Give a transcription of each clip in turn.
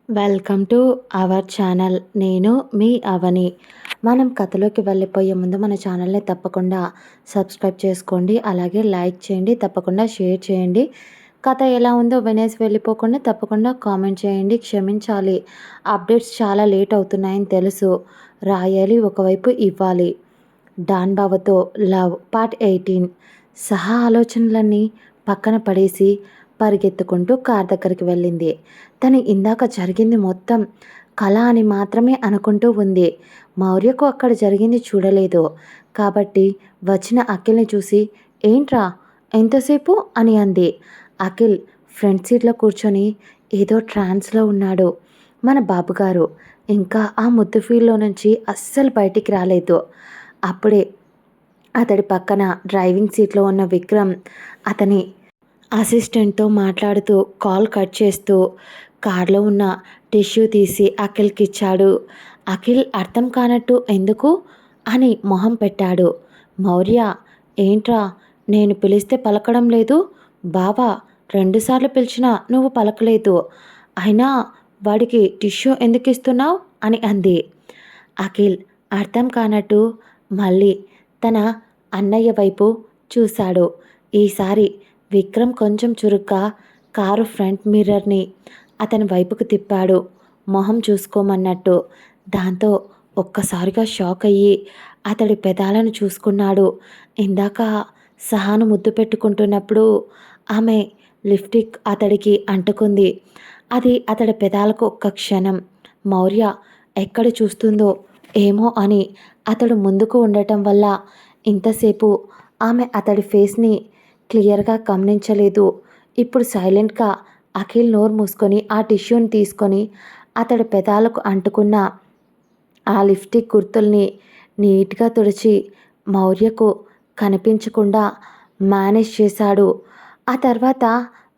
Welcome to our channel. నేను మీ అవని. మనం కథలోకి వెళ్ళిపోయే ముందు మన ఛానల్ని తప్పకుండా సబ్స్క్రైబ్ చేసుకోండి, అలాగే లైక్ చేయండి, తప్పకుండా షేర్ చేయండి. కథ ఎలా ఉందో వినేసి వెళ్ళిపోకుండా తప్పకుండా కామెంట్ చేయండి. క్షమించాలి, అప్డేట్స్ చాలా లేట్ అవుతున్నాయని తెలుసు, రాయాలి ఒకవైపు ఇవ్వాలి. డాన్ బావతో లవ్ పార్ట్ 18. సహా ఆలోచనలన్నీ పక్కన పడేసి పరిగెత్తుకుంటూ కార్ దగ్గరికి వెళ్ళింది. తను ఇందాక జరిగింది మొత్తం కళ అని మాత్రమే అనుకుంటూ ఉంది. మౌర్యకు అక్కడ జరిగింది చూడలేదు కాబట్టి వచ్చిన అఖిల్ని చూసి, ఏంట్రా ఎంతసేపు అని అంది. అఖిల్ ఫ్రంట్ సీట్లో కూర్చొని ఏదో ట్రాన్స్లో ఉన్నాడు. మన బాబుగారు ఇంకా ఆ ముద్దు ఫీల్డ్లో నుంచి అస్సలు బయటికి రాలేదు. అప్పుడే అతడి పక్కన డ్రైవింగ్ సీట్లో ఉన్న విక్రమ్ అతని అసిస్టెంట్తో మాట్లాడుతూ కాల్ కట్ చేస్తూ కార్లో ఉన్న టిష్యూ తీసి అఖిల్కి ఇచ్చాడు. అఖిల్ అర్థం కానట్టు ఎందుకు అని మొహం పెట్టాడు. మౌర్య, ఏంట్రా నేను పిలిస్తే పలకడం లేదు? బావా 2 సార్లు పిలిచినా నువ్వు పలకలేదు, అయినా వాడికి టిష్యూ ఎందుకు ఇస్తున్నావు అని అంది. అఖిల్ అర్థం కానట్టు మళ్ళీ తన అన్నయ్య వైపు చూశాడు. ఈసారి విక్రమ్ కొంచెం చురుగ్గా కారు ఫ్రంట్ మిర్రర్ని అతని వైపుకు తిప్పాడు, మొహం చూసుకోమన్నట్టు. దాంతో ఒక్కసారిగా షాక్ అయ్యి అతడి పెదాలను చూసుకున్నాడు. ఇందాక సహాను ముద్దు పెట్టుకుంటున్నప్పుడు ఆమె లిప్స్టిక్ అతడికి అంటుకుంది. అది అతడి పెదాలకు ఒక్క క్షణం మౌర్య ఎక్కడ చూస్తుందో ఏమో అని అతడు ముందుకు ఉండటం వల్ల ఇంతసేపు ఆమె అతడి ఫేస్ని క్లియర్గా గమనించలేదు. ఇప్పుడు సైలెంట్గా అఖిల్ నోరు మూసుకొని ఆ టిష్యూని తీసుకొని అతడి పెదాలకు అంటుకున్న ఆ లిప్స్టిక్ గుర్తుల్ని నీట్గా తుడిచి మౌర్యకు కనిపించకుండా మేనేజ్ చేశాడు. ఆ తర్వాత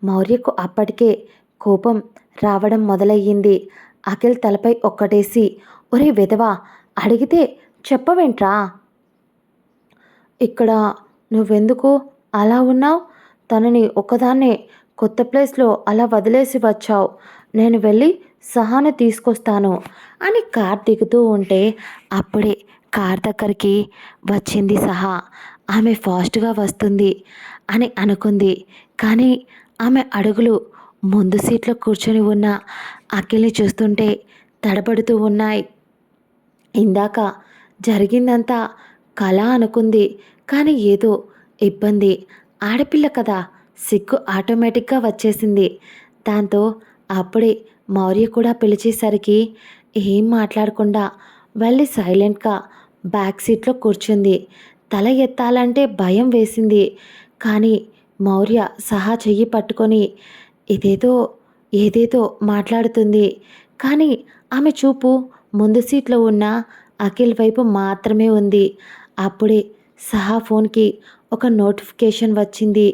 మౌర్యకు అప్పటికే కోపం రావడం మొదలయ్యింది. అఖిల్ తలపై ఒక్కటేసి, ఒరే వెధవా, అడిగితే చెప్పవేంట్రా? ఇక్కడ నువ్వెందుకు అలా ఉన్నావు? తనని ఒకదాన్నే కొత్త ప్లేస్లో అలా వదిలేసి వచ్చావు. నేను వెళ్ళి సహాను తీసుకొస్తాను అని కార్ దిగుతూ ఉంటే అప్పుడే కార్ దగ్గరికి వచ్చింది సహా. ఆమె ఫాస్ట్గా వస్తుంది అని అనుకుంది, కానీ ఆమె అడుగులు ముందు సీట్లో కూర్చొని ఉన్న అఖిల్ని చూస్తుంటే తడబడుతూ ఉన్నాయి. ఇందాక జరిగిందంతా కళ అనుకుంది, కానీ ఏదో ఇబ్బంది. ఆడపిల్ల కదా, సిగ్గు ఆటోమేటిక్గా వచ్చేసింది. దాంతో అప్పుడే మౌర్య కూడా పిలిచేసరికి ఏం మాట్లాడకుండా వెళ్ళి సైలెంట్గా బ్యాక్ సీట్లో కూర్చుంది. తల ఎత్తాలంటే భయం వేసింది, కానీ మౌర్య సహా చెయ్యి పట్టుకొని ఏదేదో మాట్లాడుతుంది. కానీ ఆమె చూపు ముందు సీట్లో ఉన్న అఖిల్ వైపు మాత్రమే ఉంది. అప్పుడే సహా ఫోన్కి ఒక నోటిఫికేషన్ వచ్చింది.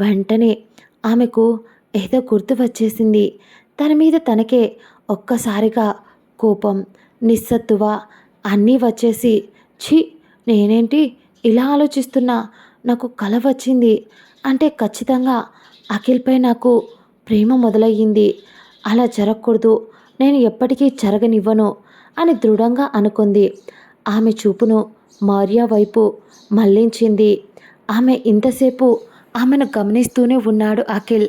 వెంటనే ఆమెకు ఏదో గుర్తు వచ్చేసింది. తన మీద తనకే ఒక్కసారిగా కోపం, నిస్సత్తువ అన్నీ వచ్చేసి, ఛీ, నేనేంటి ఇలా ఆలోచిస్తున్నా? నాకు కల వచ్చింది అంటే ఖచ్చితంగా అఖిల్పై నాకు ప్రేమ మొదలయ్యింది. అలా జరగకూడదు, నేను ఎప్పటికీ జరగనివ్వను అని దృఢంగా అనుకుంది. ఆమె చూపును మౌర్య వైపు మళ్లించింది. ఆమె ఇంతసేపు ఆమెను గమనిస్తూనే ఉన్నాడు అఖిల్,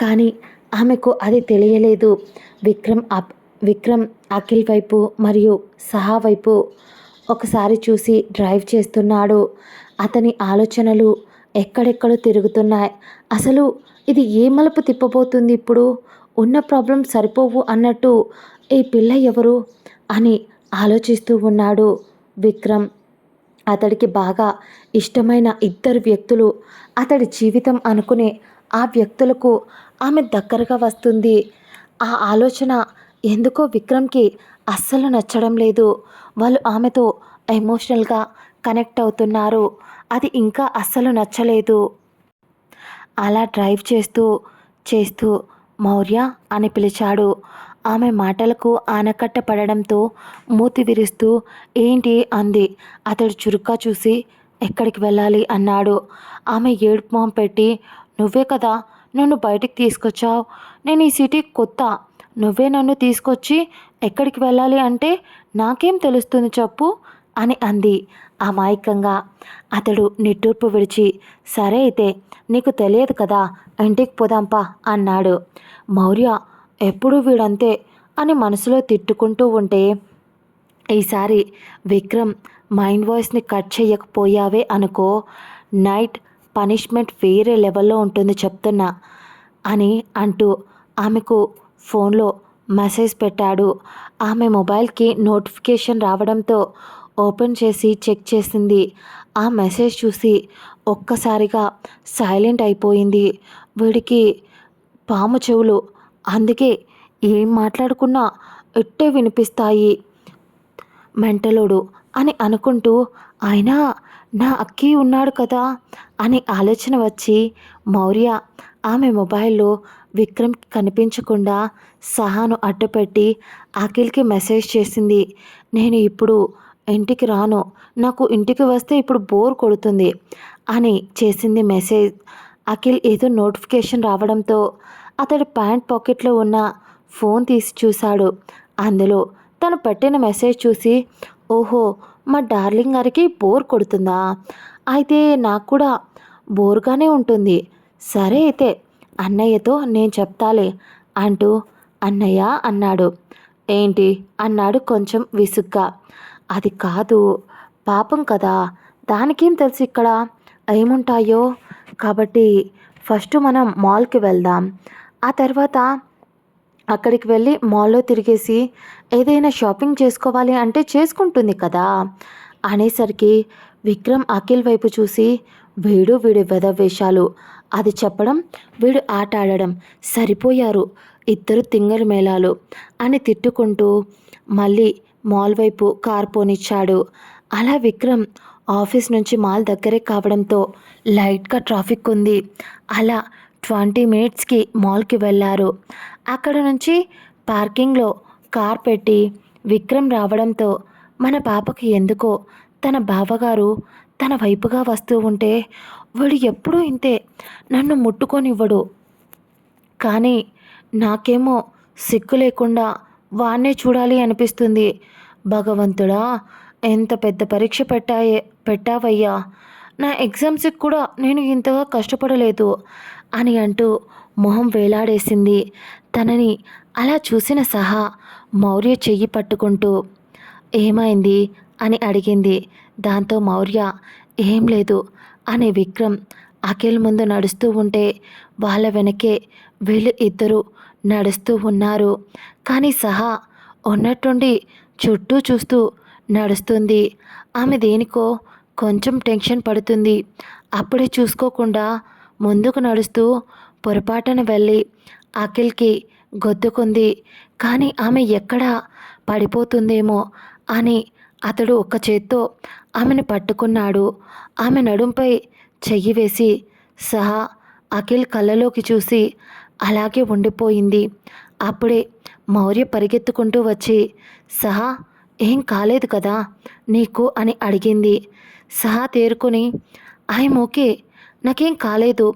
కానీ ఆమెకు అది తెలియలేదు. విక్రమ్ అఖిల్ వైపు మరియు సహా వైపు ఒకసారి చూసి డ్రైవ్ చేస్తున్నాడు. అతని ఆలోచనలు ఎక్కడెక్కడో తిరుగుతున్నాయి. అసలు ఇది ఏ మలుపు తిప్పబోతుంది ఇప్పుడు? ఉన్న ప్రాబ్లం సరిపోవు అన్నట్టు ఈ పిల్ల ఎవరు అని ఆలోచిస్తూ ఉన్నాడు విక్రమ్. అతడికి బాగా ఇష్టమైన 2 వ్యక్తులు, అతడి జీవితం అనుకునే ఆ వ్యక్తులకు ఆమె దగ్గరగా వస్తుంది. ఆ ఆలోచన ఎందుకో విక్రమ్కి అస్సలు నచ్చడం లేదు. వాళ్ళు ఆమెతో ఎమోషనల్గా కనెక్ట్ అవుతున్నారు, అది ఇంకా అస్సలు నచ్చలేదు. అలా డ్రైవ్ చేస్తూ మౌర్య అని పిలిచాడు. ఆమె మాటలకు ఆనకట్ట పడడంతో మూతి విరుస్తూ ఏంటి అంది. అతడు చురుగ్గా చూసి ఎక్కడికి వెళ్ళాలి అన్నాడు. ఆమె ఏడుపు మొహం పెట్టి, నువ్వే కదా నన్ను బయటికి తీసుకొచ్చావు, నేను ఈ సిటీకి కొత్త, నువ్వే నన్ను తీసుకొచ్చి ఎక్కడికి వెళ్ళాలి అంటే నాకేం తెలుస్తుంది చెప్పు అని అంది అమాయకంగా. అతడు నిట్టూర్పు విడిచి, సరే అయితే నీకు తెలియదు కదా, ఇంటికి పోదాంపా అన్నాడు. మౌర్య ఎప్పుడూ వీడంతే అని మనసులో తిట్టుకుంటూ ఉంటే, ఈసారి విక్రమ్ మైండ్ వాయిస్ని కట్ చేయకపోయావే అనుకో, నైట్ పనిష్మెంట్ వేరే లెవెల్లో ఉంటుంది చెప్తున్నా అని అంటూ ఆమెకు ఫోన్లో మెసేజ్ పెట్టాడు. ఆమె మొబైల్కి నోటిఫికేషన్ రావడంతో ఓపెన్ చేసి చెక్ చేసింది. ఆ మెసేజ్ చూసి ఒక్కసారిగా సైలెంట్ అయిపోయింది. వీడికి పాము చెవులు, అందుకే ఏం మాట్లాడుకున్నా ఇట్టే వినిపిస్తాయి మెంటలోడు అని అనుకుంటూ, అయినా నా అక్కి ఉన్నాడు కదా అని ఆలోచన వచ్చి మౌర్య ఆమె మొబైల్లో విక్రమ్కి కనిపించకుండా సహాను అడ్డుపెట్టి అఖిల్కి మెసేజ్ చేసింది. నేను ఇప్పుడు ఇంటికి రాను, నాకు ఇంటికి వస్తే ఇప్పుడు బోర్ కొడుతుంది అని చేసింది మెసేజ్. అఖిల్ ఏదో నోటిఫికేషన్ రావడంతో అతడి ప్యాంట్ పాకెట్లో ఉన్న ఫోన్ తీసి చూశాడు. అందులో తను పెట్టిన మెసేజ్ చూసి, ఓహో మా డార్లింగ్ గారికి బోర్ కొడుతుందా, అయితే నాకు కూడా బోర్గానే ఉంటుంది, సరే అయితే అన్నయ్యతో నేను చెప్తాలే అంటూ అన్నయ్య అన్నాడు. ఏంటి అన్నాడు కొంచెం విసుగ్గా. అది కాదు, పాపం కదా, దానికేం తెలుసు ఇక్కడ ఏముంటాయో, కాబట్టి ఫస్ట్ మనం మాల్కి వెళ్దాం, ఆ తర్వాత అక్కడికి వెళ్ళి మాల్లో తిరిగేసి ఏదైనా షాపింగ్ చేసుకోవాలి అంటే చేసుకుంటుంది కదా అనేసరికి విక్రమ్ అఖిల్ వైపు చూసి, వీడి వెధవేషాలు, అది చెప్పడం వీడు ఆట ఆడడం సరిపోయారు, ఇద్దరు తింగరు మేళాలు అని తిట్టుకుంటూ మళ్ళీ మాల్ వైపు కార్ పోనిచ్చాడు. అలా విక్రమ్ ఆఫీస్ నుంచి మాల్ దగ్గరే కావడంతో లైట్గా ట్రాఫిక్ ఉంది. అలా 20 మినిట్స్కి మాల్కి వెళ్ళారు. అక్కడ నుంచి పార్కింగ్లో కార్ పెట్టి విక్రమ్ రావడంతో మన పాపకి ఎందుకో తన బావగారు తన వైపుగా వస్తూ ఉంటే, వాడు ఎప్పుడూ ఇంతే, నన్ను ముట్టుకొనివ్వడు, కానీ నాకేమో సిగ్గు లేకుండా వాన్నే చూడాలి అనిపిస్తుంది. భగవంతుడా, ఎంత పెద్ద పరీక్ష పెట్టావయ్యా, నా ఎగ్జామ్స్కి కూడా నేను ఇంతగా కష్టపడలేదు అని అంటూ మొహం వేలాడేసింది. తనని అలా చూసిన సహా మౌర్య చెయ్యి పట్టుకుంటూ, ఏమైంది అని అడిగింది. దాంతో మౌర్య ఏం లేదు అని విక్రమ్ అఖిల్ ముందు నడుస్తూ ఉంటే వాళ్ళ వెనకే వీళ్ళు ఇద్దరు నడుస్తూ ఉన్నారు. కానీ సహా ఉన్నట్టుండి చుట్టూ చూస్తూ నడుస్తుంది. ఆమె దేనికో కొంచెం టెన్షన్ పడుతుంది. అప్పుడే చూసుకోకుండా ముందుకు నడుస్తూ పొరపాటున వెళ్ళి అఖిల్కి గొద్దుకుంది. కానీ ఆమె ఎక్కడ పడిపోతుందేమో అని అతడు ఒక్క చేత్తో ఆమెను పట్టుకున్నాడు. ఆమె నడుంపై చెయ్యి వేసి సహా అఖిల్ కళ్ళలోకి చూసి అలాగే ఉండిపోయింది. అప్పుడే మౌర్య పరిగెత్తుకుంటూ వచ్చి, సహా ఏం కాలేదు కదా నీకు అని అడిగింది. సహా తేరుకొని, ఐఎమ్ ఓకే, నాకేం కాలేదు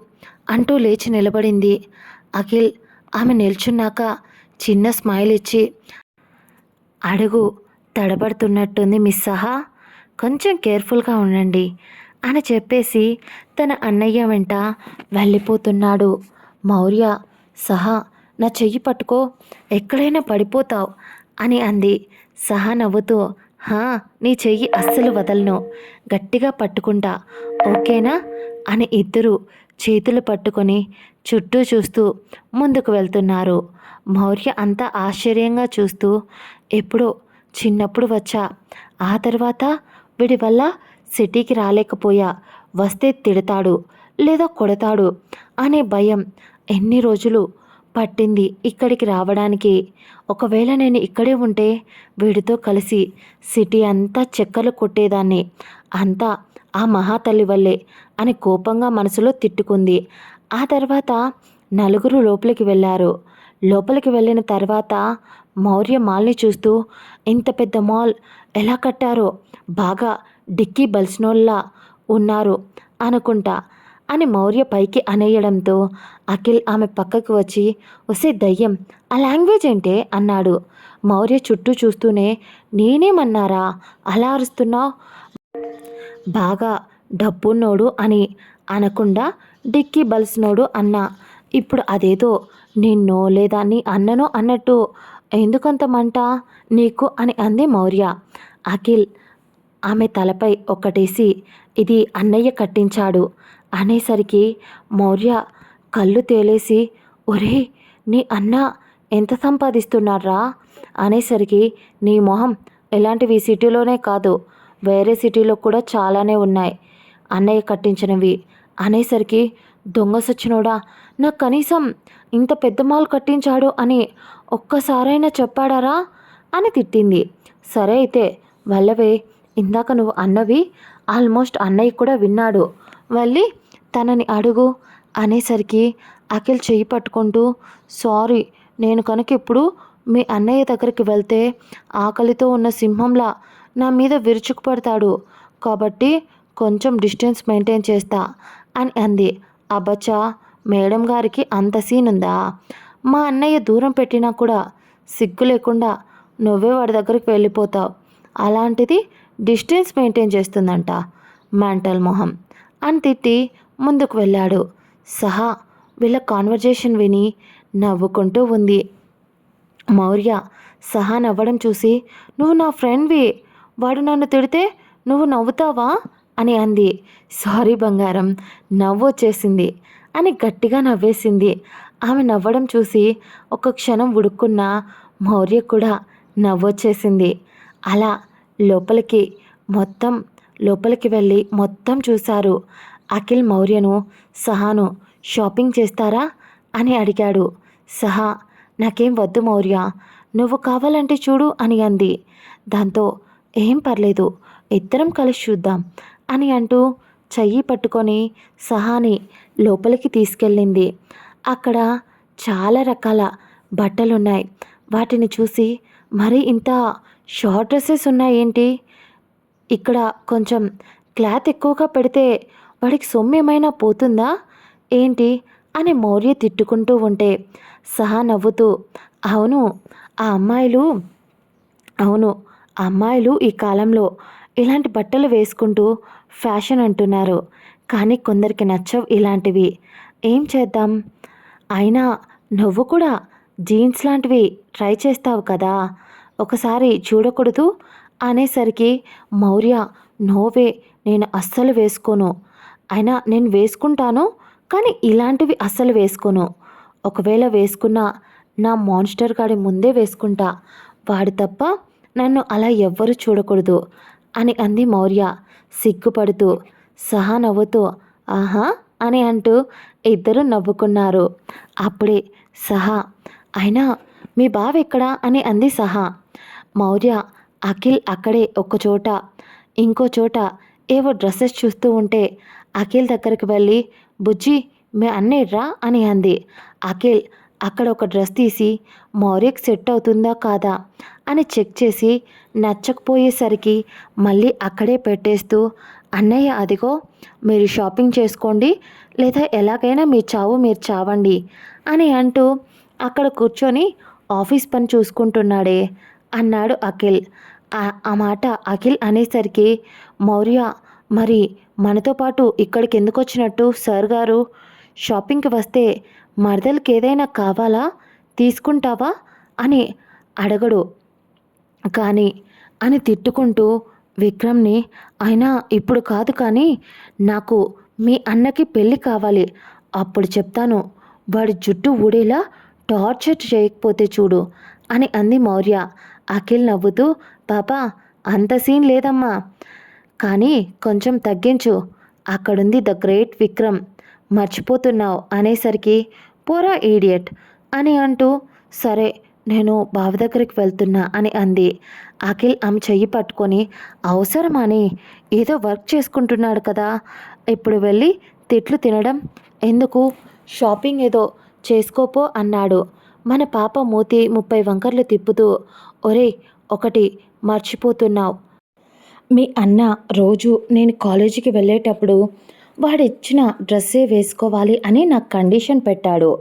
అంటూ లేచి నిలబడింది. అఖిల్ ఆమె నిల్చున్నాక చిన్న స్మైల్ ఇచ్చి, అడుగు తడబడుతున్నట్టుంది మిస్ సహా, కొంచెం కేర్ఫుల్గా ఉండండి అని చెప్పేసి తన అన్నయ్య వెంట వెళ్ళిపోతున్నాడు. మౌర్య, సహా నా చెయ్యి పట్టుకో, ఎక్కడైనా పడిపోతావు అని అంది. సహా నవ్వుతూ, నీ చెయ్యి అస్సలు వదలను, గట్టిగా పట్టుకుంటా, ఓకేనా అని ఇద్దరు చేతులు పట్టుకొని చుట్టూ చూస్తూ ముందుకు వెళ్తున్నారు. మౌర్య అంతా ఆశ్చర్యంగా చూస్తూ, ఎప్పుడో చిన్నప్పుడు వచ్చా, ఆ తర్వాత వీడి వల్ల సిటీకి రాలేకపోయా, వస్తే తిడతాడు లేదా కొడతాడు అనే భయం ఎన్ని రోజులు పట్టింది ఇక్కడికి రావడానికి. ఒకవేళ నేను ఇక్కడే ఉంటే వీడితో కలిసి సిటీ అంతా చెక్కలు కొట్టేదాన్ని, అంతా ఆ మహాతల్లి వల్లే అని కోపంగా మనసులో తిట్టుకుంది. ఆ తర్వాత నలుగురు లోపలికి వెళ్ళారు. లోపలికి వెళ్ళిన తర్వాత మౌర్య మాల్ని చూస్తూ, ఇంత పెద్ద మాల్ ఎలా కట్టారో, బాగా డిక్కీ బల్సినోల్లా ఉన్నారు అనుకుంటా అని మౌర్య పైకి అనేయడంతో అఖిల్ ఆమె పక్కకు వచ్చి, ఒసే దయ్యం, ఆ లాంగ్వేజ్ ఏంటే అన్నాడు. మౌర్య చుట్టూ చూస్తూనే, నేనేమన్నారా అలా అరుస్తున్నావు, బాగా డబ్బున్నోడు అని అనకుండా డిక్కీ బల్సినోడు అన్నా. ఇప్పుడు అదేదో నిన్నో లేదా నీ అన్ననో అన్నట్టు ఎందుకంత మంట నీకు అని అంది మౌర్య. అఖిల్ ఆమె తలపై ఒక్కటేసి, ఇది అన్నయ్య కట్టించాడు అనేసరికి మౌర్య కళ్ళు తేలేసి, ఒరే నీ అన్న ఎంత సంపాదిస్తున్నాడ్రా అనేసరికి, నీ మొహం, ఇలాంటివి సిటీలోనే కాదు వేరే సిటీలో కూడా చాలానే ఉన్నాయి అన్నయ్య కట్టించినవి అనేసరికి, దొంగ సచ్చినోడా, నాకు కనీసం ఇంత పెద్ద మాల్ కట్టించాడు అని ఒక్కసారైనా చెప్పాడారా అని తిట్టింది. సరే అయితే వల్లవే, ఇందాక నువ్వు అన్నవి ఆల్మోస్ట్ అన్నయ్య కూడా విన్నాడు, వెళ్ళి తనని అడుగు అనేసరికి అఖిల్ చెయ్యి పట్టుకుంటూ, సారీ, నేను కనుక ఇప్పుడు మీ అన్నయ్య దగ్గరికి వెళ్తే ఆకలితో ఉన్న సింహంలా నా మీద విరుచుకుపడతాడు, కాబట్టి కొంచెం డిస్టెన్స్ మెయింటైన్ చేస్తా అని అంది. అబ్బచ్చా, మేడం గారికి అంత సీన్ ఉందా, మా అన్నయ్య దూరం పెట్టినా కూడా సిగ్గు లేకుండా నువ్వే వాడి దగ్గరికి వెళ్ళిపోతావు, అలాంటిది డిస్టెన్స్ మెయింటైన్ చేస్తుందంట మెంటల్ మొహం అని తిట్టి ముందుకు వెళ్ళాడు. సహా వీళ్ళ కాన్వర్జేషన్ విని నవ్వుకుంటూ ఉంది. మౌర్య సహా నవ్వడం చూసి, నువ్వు నా ఫ్రెండ్వి, వాడు నన్ను తిడితే నువ్వు నవ్వుతావా అని అంది. సారీ బంగారం, నవ్వు వచ్చేసింది అని గట్టిగా నవ్వేసింది. ఆమె నవ్వడం చూసి ఒక క్షణం ఉడుక్కున్న మౌర్య కూడా నవ్వొచ్చేసింది. అలా లోపలికి లోపలికి వెళ్ళి మొత్తం చూశారు. అఖిల్ మౌర్యను, సహాను షాపింగ్ చేస్తారా అని అడిగాడు. సహా, నాకేం వద్దు మౌర్య, నువ్వు కావాలంటే చూడు అని అంది. దాంతో ఏం పర్లేదు, ఇద్దరం కలిసి చూద్దాం అని అంటూ చెయ్యి పట్టుకొని సహాని లోపలికి తీసుకెళ్ళింది. అక్కడ చాలా రకాల బట్టలున్నాయి. వాటిని చూసి, మరి ఇంత షార్ట్ డ్రెస్సెస్ ఉన్నాయేంటి, ఇక్కడ కొంచెం క్లాత్ ఎక్కువగా పెడితే వాడికి సొమ్ము ఏమైనా పోతుందా ఏంటి అని మౌర్య తిట్టుకుంటూ ఉంటే సహా నవ్వుతూ, అవును ఆ అమ్మాయిలు అవును అమ్మాయిలు ఈ కాలంలో ఇలాంటి బట్టలు వేసుకుంటూ ఫ్యాషన్ అంటున్నారు, కానీ కొందరికి నచ్చవు ఇలాంటివి, ఏం చేద్దాం, అయినా నువ్వు కూడా జీన్స్ లాంటివి ట్రై చేస్తావు కదా, ఒకసారి చూడకూడదు అనేసరికి మౌర్య, నోవే, నేను అస్సలు వేసుకోను, అయినా నేను వేసుకుంటాను కానీ ఇలాంటివి అస్సలు వేసుకోను, ఒకవేళ వేసుకున్నా నా మాన్స్టర్ గాడి ముందే వేసుకుంటా, వాడు తప్ప నన్ను అలా ఎవ్వరూ చూడకూడదు అని అంది మౌర్య సిగ్గుపడుతూ. సహా నవ్వుతూ, ఆహా అని అంటూ ఇద్దరు నవ్వుకున్నారు. అప్పుడే సహా, అయినా మీ బావ ఎక్కడా అని అంది సహా. మౌర్య, అఖిల్ అక్కడే ఒకచోట ఇంకో చోట ఏవో డ్రెస్సెస్ చూస్తూ ఉంటే అఖిల్ దగ్గరికి వెళ్ళి, బుజ్జి మీ అన్నేర్రా అని అంది. అఖిల్ అక్కడ ఒక డ్రెస్ తీసి మౌర్యకి సెట్ అవుతుందా కాదా అని చెక్ చేసి నచ్చకపోయేసరికి మళ్ళీ అక్కడే పెట్టేస్తూ, అన్నయ్య అదిగో, మీరు షాపింగ్ చేసుకోండి లేదా ఎలాగైనా మీ చావు మీరు చావండి అని అంటూ అక్కడ కూర్చొని ఆఫీస్ పని చూసుకుంటున్నాడే అన్నాడు అఖిల్. ఆ మాట అఖిల్ అనేసరికి మౌర్య, మరి మనతో పాటు ఇక్కడికి ఎందుకు వచ్చినట్టు సార్ గారు, షాపింగ్కి వస్తే మరదలకి ఏదైనా కావాలా, తీసుకుంటావా అని అడగడు కానీ అని తిట్టుకుంటూ విక్రమ్ని, అయినా ఇప్పుడు కాదు కానీ నాకు మీ అన్నకి పెళ్ళి కావాలి, అప్పుడు చెప్తాను, వాడి జుట్టు ఊడేలా టార్చర్ చేయకపోతే చూడు అని అంది మౌర్య. అఖిల్ నవ్వుతూ, పాపా అంత సీన్ లేదమ్మా, కానీ కొంచెం తగ్గించు, అక్కడుంది ద గ్రేట్ విక్రమ్, మర్చిపోతున్నావు అనేసరికి, పోరా ఈడియట్ అని అంటూ, సరే నేను బావ దగ్గరికి వెళ్తున్నా అని అంది. అఖిల్ ఆమె చెయ్యి పట్టుకొని, అవసరమని, ఏదో వర్క్ చేసుకుంటున్నాడు కదా, ఇప్పుడు వెళ్ళి తిట్లు తినడం ఎందుకు, షాపింగ్ ఏదో చేసుకోపో అన్నాడు. మన పాప మూతి 30 వంకర్లు తిప్పుతూ, ఒరే ఒకటి మర్చిపోతున్నావు, మీ అన్న రోజు నేను కాలేజీకి వెళ్ళేటప్పుడు వాడిచ్చిన డ్రెస్సే వేసుకోవాలి అని నాకు కండిషన్ పెట్టాడు.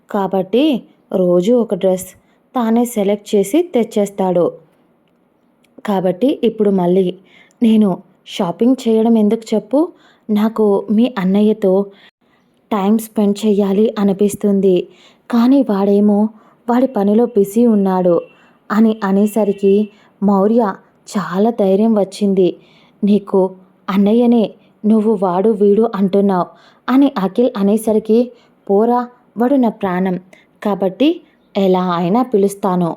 కాబట్టి రోజు ఒక డ్రెస్ తానే సెలెక్ట్ చేసి తెచ్చేస్తాడు. కాబట్టి ఇప్పుడు మళ్ళీ నేను షాపింగ్ చేయడం ఎందుకు చెప్పు? నాకు మీ అన్నయ్యతో టైం స్పెండ్ చెయ్యాలి అనిపిస్తుంది. కానీ వాడేమో వాడి పనిలో బిజీ ఉన్నాడు అని అనేసరికి మౌర్య చాలా ధైర్యం వచ్చింది. నీకు అన్నయ్యనే నువ్వు వాడు వీడు అంటున్నావు అని అఖిల్ అనేసరికి పోరా వాడు నా ప్రాణం కాబట్టి ఎలా అయినా పిలుస్తాను.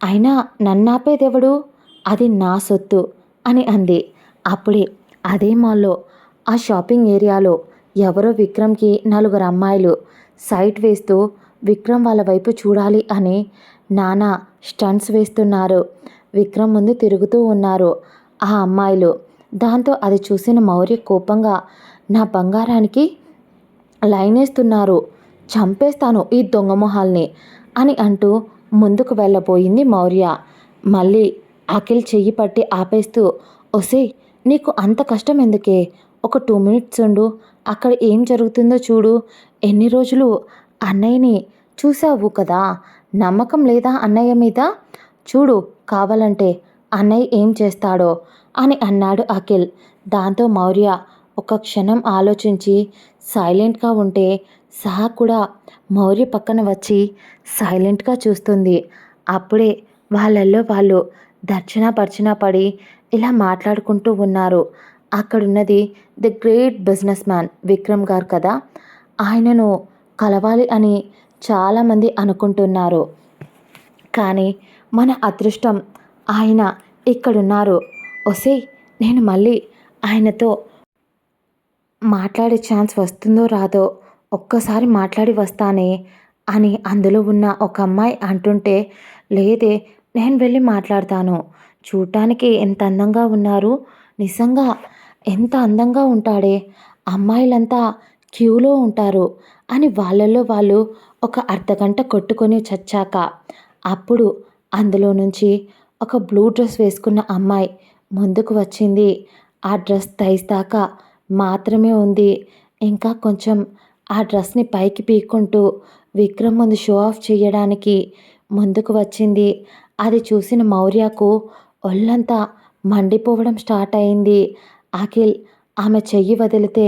అయినా నన్నాపేదెవడు? అది నా సొత్తు అని అంది. అప్పుడే అదే మాల్లో ఆ షాపింగ్ ఏరియాలో ఎవరో విక్రమ్కి 4 అమ్మాయిలు సైట్ వేస్తూ విక్రమ్ వాళ్ళ వైపు చూడాలి అని నానా స్టంట్స్ వేస్తున్నారు. విక్రమ్ ముందు తిరుగుతూ ఉన్నారు ఆ అమ్మాయిలు. దాంతో అది చూసిన మౌర్య కోపంగా నా బంగారానికి లైనేస్తున్నారు, చంపేస్తాను ఈ దొంగ మొహాల్ని అని అంటూ ముందుకు వెళ్ళబోయింది మౌర్య. మళ్ళీ అఖిల్ చెయ్యి పట్టి ఆపేస్తూ ఒసేయ్ నీకు అంత కష్టం ఎందుకే? ఒక 2 మినిట్స్ ఉండు, అక్కడ ఏం జరుగుతుందో చూడు. ఎన్ని రోజులు అన్నయ్యని చూసావు కదా, నమ్మకం లేదా అన్నయ్య మీద? చూడు కావాలంటే అన్నయ్య ఏం చేస్తాడో అని అన్నాడు అఖిల్. దాంతో మౌర్య ఒక క్షణం ఆలోచించి సైలెంట్గా ఉంటే సహా కూడా మౌర్య పక్కన వచ్చి సైలెంట్గా చూస్తుంది. అప్పుడే వాళ్ళల్లో వాళ్ళు దర్శనా పడి ఇలా మాట్లాడుకుంటూ ఉన్నారు. అక్కడున్నది the great businessman Vikram గారు కదా. ఆయనను కలవాలి అని చాలామంది అనుకుంటున్నారు. కానీ మన అదృష్టం ఆయన ఇక్కడున్నారు. ఒసేయ్ నేను మళ్ళీ ఆయనతో మాట్లాడే ఛాన్స్ వస్తుందో రాదో ఒక్కసారి మాట్లాడి వస్తానే అని అందులో ఉన్న ఒక అమ్మాయి అంటుంటే, లేదే నేను వెళ్ళి మాట్లాడతాను. చూడటానికి ఎంత అందంగా ఉన్నారు, నిజంగా ఎంత అందంగా ఉంటాడే, అమ్మాయిలంతా క్యూలో ఉంటారు అని వాళ్ళల్లో వాళ్ళు ఒక అర్ధగంట కొట్టుకొని చచ్చాక అప్పుడు అందులో నుంచి ఒక బ్లూ డ్రెస్ వేసుకున్న అమ్మాయి ముందుకు వచ్చింది. ఆ డ్రెస్ థైస్ దాకా మాత్రమే ఉంది. ఇంకా కొంచెం ఆ డ్రెస్ని పైకి పీక్కుంటూ విక్రమ్ ముందు షో ఆఫ్ చేయడానికి ముందుకు వచ్చింది. అది చూసిన మౌర్యకు ఒళ్ళంతా మండిపోవడం స్టార్ట్ అయింది. అఖిల్ ఆమె చెయ్యి వదిలితే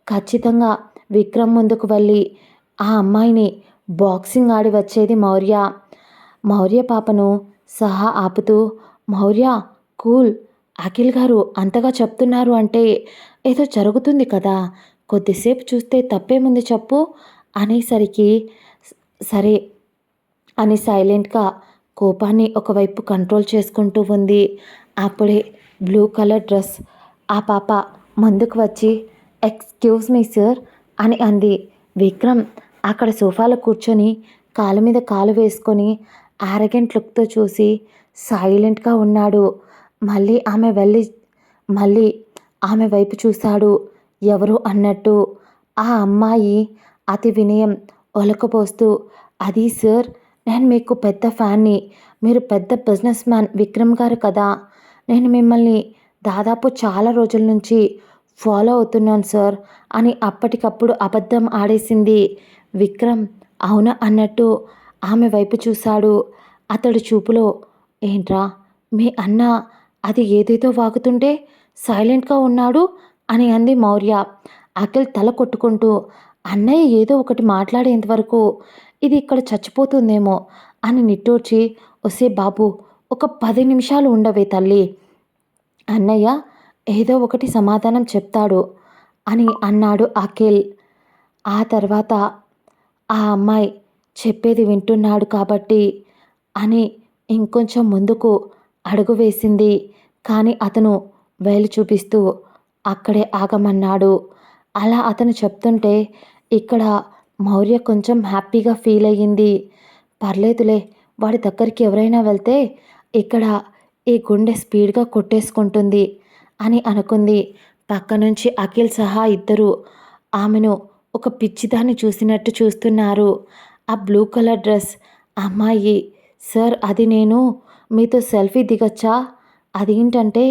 ఖచ్చితంగా విక్రమ్ ముందుకు వెళ్ళి ఆ అమ్మాయిని బాక్సింగ్ ఆడి వచ్చేది మౌర్య. మౌర్య పాపను సహా ఆపుతూ, మౌర్య కూల్, అఖిల్ గారు అంతగా చెప్తున్నారు అంటే ఏదో జరుగుతుంది కదా, కొద్దిసేపు చూస్తే తప్పేముంది చెప్పు అనేసరికి సరే అని సైలెంట్గా కోపాన్ని ఒకవైపు కంట్రోల్ చేసుకుంటూ ఉంది. అప్పుడే బ్లూ కలర్ డ్రెస్ ఆ పాప ముందుకు వచ్చి ఎక్స్క్యూజ్ మీ సార్ అని అంది. విక్రమ్ అక్కడ సోఫాలో కూర్చొని కాలు మీద కాలు వేసుకొని ఆరగెంట్ లుక్తో చూసి సైలెంట్గా ఉన్నాడు. మళ్ళీ ఆమె వైపు చూశాడు ఎవరు అన్నట్టు. ఆ అమ్మాయి అతి వినయం ఒలకపోస్తూ, అది సార్ నేను మీకు పెద్ద ఫ్యాన్ని, మీరు పెద్ద బిజినెస్ మ్యాన్ విక్రమ్ గారు కదా, నేను మిమ్మల్ని దాదాపు చాలా రోజుల నుంచి ఫాలో అవుతున్నాను సార్ అని అప్పటికప్పుడు అబద్ధం ఆడేసింది. విక్రమ్ అవునా అన్నట్టు ఆమె వైపు చూశాడు. అతడు చూపులో ఏంట్రా మీ అన్న అది ఏదేదో వాగుతుంటే సైలెంట్గా ఉన్నాడు అని అంది మౌర్య. అఖిల్ తల కొట్టుకుంటూ అన్నయ్య ఏదో ఒకటి మాట్లాడేంతవరకు ఇది ఇక్కడ చచ్చిపోతుందేమో అని నిట్టూర్చి, ఒసే బాబు ఒక 10 నిమిషాలు ఉండవే తల్లి, అన్నయ్య ఏదో ఒకటి సమాధానం చెప్తాడు అని అన్నాడు అఖిల్. ఆ తర్వాత ఆ అమ్మాయి చెప్పేది వింటున్నాడు కాబట్టి అని ఇంకొంచెం ముందుకు అడుగు వేసింది. కానీ అతను వేలు చూపిస్తూ అక్కడే ఆగమన్నాడు. అలా అతను చెప్తుంటే ఇక్కడ మౌర్య కొంచెం హ్యాపీగా ఫీల్ అయ్యింది. పర్లేదులే, వాడి దగ్గరికి ఎవరైనా వెళ్తే ఇక్కడ ఈ గుండె స్పీడ్గా కొట్టేసుకుంటుంది అని అనుకుంది. పక్క నుంచి అఖిల్ సహా ఇద్దరు ఆమెను ఒక పిచ్చిదాన్ని చూసినట్టు చూస్తున్నారు. ఆ బ్లూ కలర్ డ్రెస్ అమ్మాయి, సార్ అది నేను మీతో సెల్ఫీ దిగొచ్చా? అదేంటంటే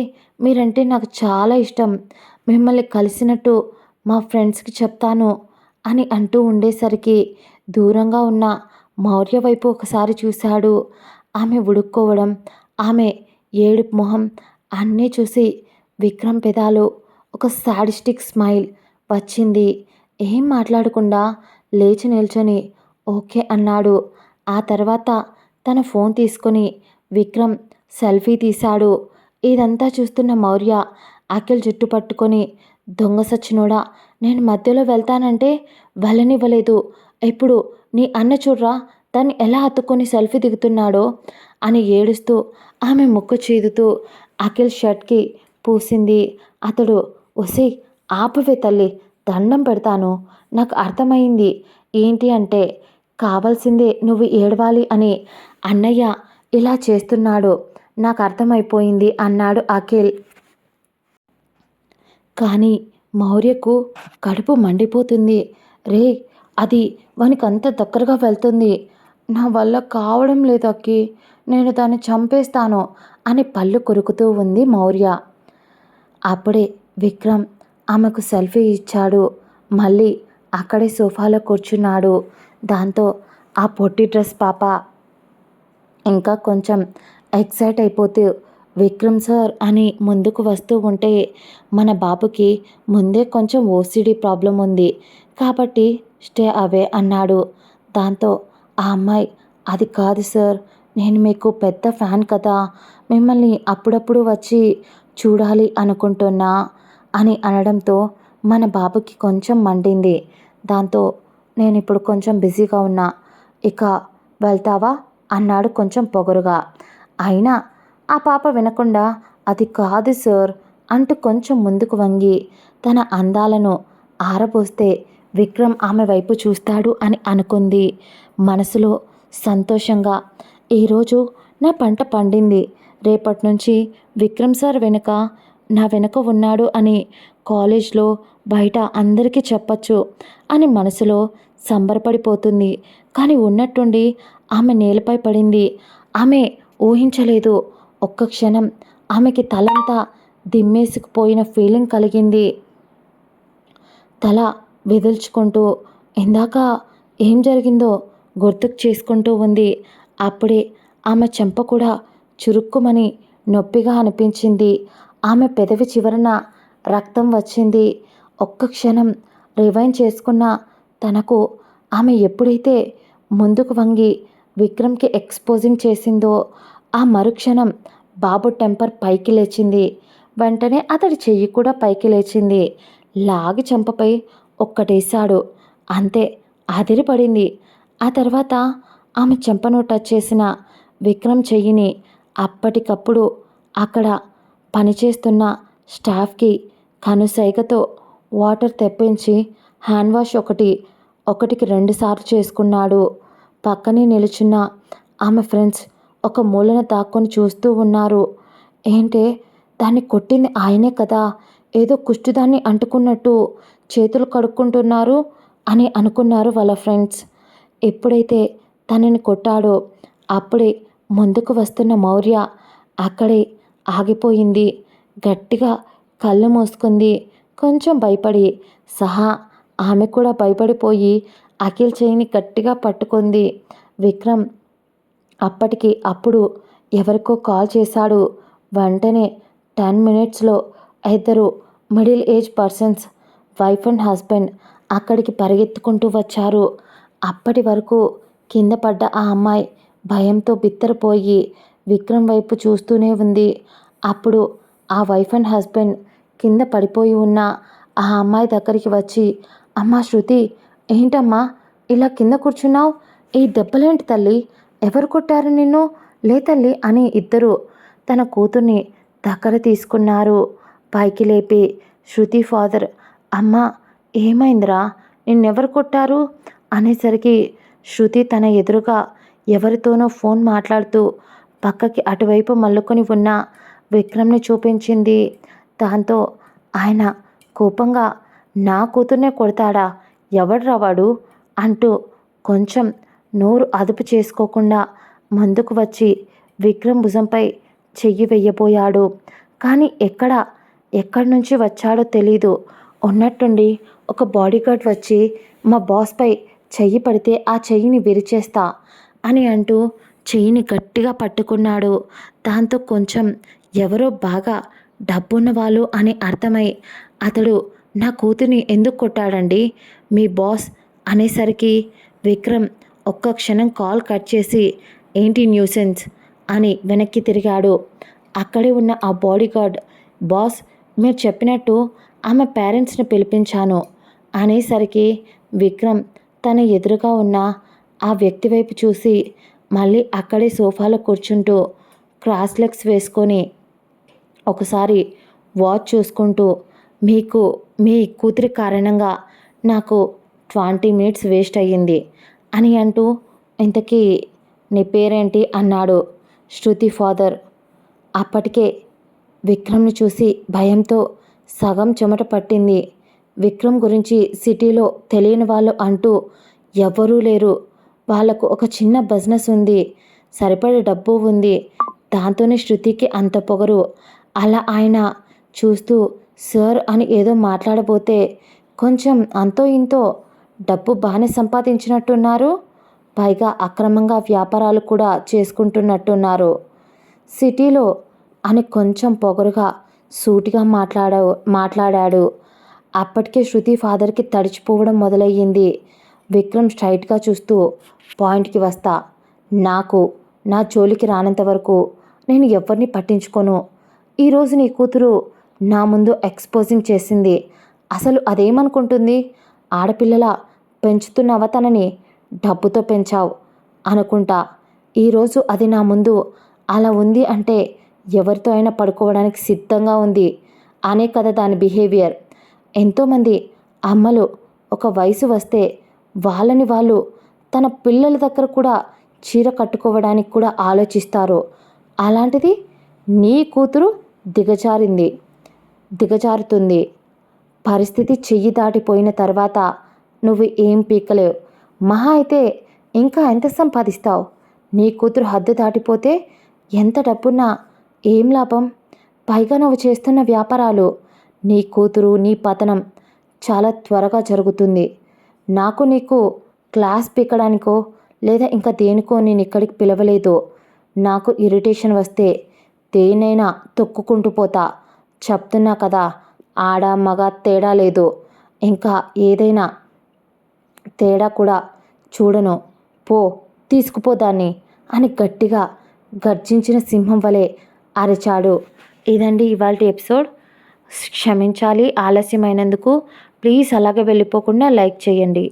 మీరంటే నాకు చాలా ఇష్టం, మిమ్మల్ని కలిసినట్టు మా ఫ్రెండ్స్కి చెప్తాను అని అంటూ ఉండేసరికి దూరంగా ఉన్న మౌర్య వైపు ఒకసారి చూశాడు. ఆమె ఉడుక్కోవడం, ఆమె ఏడుపు మొహం అన్నీ చూసి విక్రమ్ పెదాలు ఒక సాడిస్టిక్ స్మైల్ వచ్చింది. ఏం మాట్లాడకుండా లేచి నిల్చొని ఓకే అన్నాడు. ఆ తర్వాత తన ఫోన్ తీసుకొని విక్రమ్ సెల్ఫీ తీశాడు. ఇదంతా చూస్తున్న మౌర్య అఖిల్ జుట్టు పట్టుకొని, దొంగ సచ్చినోడా, నేను మధ్యలో వెళ్తానంటే వెళ్ళనివ్వలేదు. ఇప్పుడు నీ అన్న చూడ్రా దాన్ని ఎలా హత్తుకొని సెల్ఫీ దిగుతున్నాడో అని ఏడుస్తూ ఆమె ముక్కు చీదుతూ అఖిల్ షర్ట్కి పూసింది. అతడు ఒసేయ్ ఆపవే తల్లి, దండం పెడతాను. నాకు అర్థమైంది ఏంటి అంటే కావాల్సిందే నువ్వు ఏడవాలి అని అన్నయ్య ఇలా చేస్తున్నాడు. నాకు అర్థమైపోయింది అన్నాడు అఖిల్. కానీ మౌర్యకు కడుపు మండిపోతుంది. రే, అది వానికంత దగ్గరగా వెళ్తుంది. నా వల్ల కావడం లేదు అక్కి, నేను దాన్ని చంపేస్తాను అని పళ్ళు కొరుకుతూ ఉంది మౌర్య. అప్పుడే విక్రమ్ ఆమెకు సెల్ఫీ ఇచ్చాడు. మళ్ళీ అక్కడే సోఫాలో కూర్చున్నాడు. దాంతో ఆ పొట్టి డ్రెస్ పాప ఇంకా కొంచెం ఎక్సైట్ అయిపోతూ విక్రమ్ సార్ అని ముందుకు వస్తూ ఉంటే, మన బాబుకి ముందే కొంచెం ఓసిడి ప్రాబ్లం ఉంది కాబట్టి స్టే అవే అన్నాడు. దాంతో ఆ అమ్మాయి అది కాదు సార్, నేను మీకు పెద్ద ఫ్యాన్ కదా, మిమ్మల్ని అప్పుడప్పుడు వచ్చి చూడాలి అనుకుంటున్నా అని అనడంతో మన బాబుకి కొంచెం మండింది. దాంతో నేను ఇప్పుడు కొంచెం బిజీగా ఉన్నా, ఇక వెళ్తావా అన్నాడు కొంచెం పొగరుగా. అయినా ఆ పాప వినకుండా అది కాదు సార్ అంటూ కొంచెం ముందుకు వంగి తన అందాలను ఆరబోస్తే విక్రమ్ ఆమె వైపు చూస్తాడు అని అనుకుంది. మనసులో సంతోషంగా ఈరోజు నా పంట పండింది, రేపటి నుంచి విక్రమ్ సార్ వెనుక నా వెనుక ఉన్నాడు అని కాలేజ్లో బయట అందరికీ చెప్పచ్చు అని మనసులో సంబరపడిపోతుంది. కానీ ఉన్నట్టుండి ఆమె నేలపై పడింది. ఆమె ఊహించలేదు. ఒక్క క్షణం ఆమెకి తలంతా దిమ్మేసుకుపోయిన ఫీలింగ్ కలిగింది. తల విదిల్చుకుంటూ ఇందాక ఏం జరిగిందో గుర్తుకు చేసుకుంటూ ఉంది. అప్పుడే ఆమె చెంప కూడా చురుక్కుమని నొప్పిగా అనిపించింది. ఆమె పెదవి చివరన రక్తం వచ్చింది. ఒక్క క్షణం రివైండ్ చేసుకున్న తనకు ఆమె ఎప్పుడైతే ముందుకు వంగి విక్రమ్కి ఎక్స్పోజింగ్ చేసిందో ఆ మరుక్షణం బాబు టెంపర్ పైకి లేచింది. వెంటనే అతడి చెయ్యి కూడా పైకి లేచింది. లాగి చెంపపై ఒక్కటేశాడు. అంతే, అదిరిపడింది. ఆ తర్వాత ఆమె చెంపను టచ్ చేసిన విక్రమ్ చెయ్యిని అప్పటికప్పుడు అక్కడ పనిచేస్తున్న స్టాఫ్కి కనుసైగతో వాటర్ తెప్పించి హ్యాండ్ వాష్ ఒకటికి 2 సార్లు చేసుకున్నాడు. పక్కనే నిలుచున్న ఆమె ఫ్రెండ్స్ ఒక మూలన దాక్కొని చూస్తూ ఉన్నారు. ఏంటే, దాన్ని కొట్టింది ఆయనే కదా, ఏదో కుష్టిదాన్ని అంటుకున్నట్టు చేతులు కడుక్కుంటున్నారు అని అనుకున్నారు వాళ్ళ ఫ్రెండ్స్. ఎప్పుడైతే తనని కొట్టాడో అప్పుడే ముందుకు వస్తున్న మౌర్య అక్కడే ఆగిపోయింది. గట్టిగా కళ్ళు మూసుకుంది. కొంచెం భయపడి సహా ఆమె కూడా భయపడిపోయి అఖిల్ చేయిని గట్టిగా పట్టుకుంది. విక్రమ్ అప్పటికి అప్పుడు ఎవరికో కాల్ చేశాడు. వెంటనే 10 మినిట్స్లో ఇద్దరు middle age persons, wife and husband అక్కడికి పరిగెత్తుకుంటూ వచ్చారు. అప్పటి వరకు కింద పడ్డ ఆ అమ్మాయి భయంతో బిత్తరపోయి విక్రమ్ వైపు చూస్తూనే ఉంది. అప్పుడు ఆ వైఫ్ అండ్ హస్బెండ్ కింద పడిపోయి ఉన్న ఆ అమ్మాయి దగ్గరికి వచ్చి, అమ్మా శృతి, ఏంటమ్మా ఇలా కింద కూర్చున్నావు? ఈ దెబ్బలేంటి తల్లి, ఎవరు కొట్టారు నిన్ను? లే తల్లి అని ఇద్దరు తన కూతుర్ని దగ్గర తీసుకున్నారు. పైకి లేపి శృతి ఫాదర్, అమ్మా ఏమైందిరా, నిన్నెవరు కొట్టారు అనేసరికి శృతి తన ఎదురుగా ఎవరితోనో ఫోన్ మాట్లాడుతూ పక్కకి అటువైపు మల్లుకొని ఉన్న విక్రమ్ని చూపించింది. దాంతో ఆయన కోపంగా, నా కూతుర్నే కొడతాడా, ఎవడ్రా వాడు అంటూ కొంచెం నోరు అదుపు చేసుకోకుండా ముందుకు వచ్చి విక్రమ్ భుజంపై చెయ్యి వెయ్యబోయాడు. కానీ ఎక్కడ ఎక్కడి నుంచి వచ్చాడో తెలీదు. ఉన్నట్టుండి ఒక బాడీగార్డ్ వచ్చి మా బాస్పై చెయ్యి పడితే ఆ చెయ్యిని విరిచేస్తా అని అంటూ చెయ్యిని గట్టిగా పట్టుకున్నాడు. దాంతో కొంచెం ఎవరో బాగా డబ్బున్న వాళ్ళు అని అర్థమై అతడు నా కూతుర్ని ఎందుకు కొట్టాడండి మీ బాస్ అనేసరికి విక్రమ్ ఒక్క క్షణం కాల్ కట్ చేసి ఏంటి న్యూసెన్స్ అని వెనక్కి తిరిగాడు. అక్కడే ఉన్న ఆ బాడీగార్డ్ బాస్ మీరు చెప్పినట్టు ఆమె పేరెంట్స్ని పిలిపించాను అనేసరికి విక్రమ్ తన ఎదురుగా ఉన్న ఆ వ్యక్తి వైపు చూసి మళ్ళీ అక్కడే సోఫాలో కూర్చుంటూ క్రాస్ లెగ్స్ వేసుకొని ఒకసారి వాచ్ చూసుకుంటూ మీకు మీ కూతురి కారణంగా నాకు 20 మినిట్స్ వేస్ట్ అయ్యింది అని అంటూ ఇంతకీ నీ పేరేంటి అన్నాడు శృతి ఫాదర్. అప్పటికే విక్రమ్ని చూసి భయంతో సగం చెమట పట్టింది. విక్రమ్ గురించి సిటీలో తెలియని వాళ్ళు అంటూ ఎవ్వరూ లేరు. వాళ్లకు ఒక చిన్న బిజినెస్ ఉంది, సరిపడే డబ్బు ఉంది. దాంతోనే శృతికి అంత పొగరు. అలా ఆయన చూస్తూ సార్ అని ఏదో మాట్లాడబోతే కొంచెం అంతో ఇంతో డబ్బు బాగానే సంపాదించినట్టున్నారు, పైగా అక్రమంగా వ్యాపారాలు కూడా చేసుకుంటున్నట్టున్నారు సిటీలో అని కొంచెం పొగరుగా సూటిగా మాట్లాడాడు. అప్పటికే శృతి ఫాదర్కి తడిచిపోవడం మొదలయ్యింది. విక్రమ్ స్ట్రైట్గా చూస్తూ పాయింట్కి వస్తా, నాకు నా జోలికి రానంత వరకు నేను ఎవరిని పట్టించుకోను. ఈరోజు నీ కూతురు నా ముందు ఎక్స్పోజింగ్ చేసింది. అసలు అదేమనుకుంటుంది? ఆడపిల్లల పెంచుతున్నావా తనని? డబ్బుతో పెంచావు అనుకుంటా. ఈరోజు అది నా ముందు అలా ఉంది అంటే ఎవరితో అయినా పడుకోవడానికి సిద్ధంగా ఉంది అనే కదా దాని బిహేవియర్. ఎంతోమంది అమ్మలు ఒక వయసు వస్తే వాళ్ళని వాళ్ళు తన పిల్లల దగ్గర కూడా చీర కట్టుకోవడానికి కూడా ఆలోచిస్తారు. అలాంటిది నీ కూతురు దిగజారుతుంది. పరిస్థితి చెయ్యి దాటిపోయిన తర్వాత నువ్వు ఏం పీకలేవు. మహా అయితే ఇంకా ఎంత సంపాదిస్తావు? నీ కూతురు హద్దు దాటిపోతే ఎంత డబ్బున్నా ఏం లాభం? పైగా నువ్వు చేస్తున్న వ్యాపారాలు, నీ కూతురు నీ పతనం చాలా త్వరగా జరుగుతుంది. నాకు నీకు క్లాస్ పీకడానికో లేదా ఇంకా దేనికో నేను ఇక్కడికి పిలవలేదు. నాకు ఇరిటేషన్ వస్తే దేనైనా తొక్కుకుంటూ పోతా. చెప్తున్నా కదా, ఆడ మగ తేడా లేదు. ఇంకా ఏదైనా తేడా కూడా చూడను. పో, తీసుకుపో దాన్ని అని గట్టిగా గర్జించిన సింహం వలె అరిచాడు. ఇదండి ఇవాల్టి ఎపిసోడ్. క్షమించాలి ఆలస్యమైనందుకు. ప్లీజ్ అలాగే వెళ్ళిపోకుండా లైక్ చేయండి.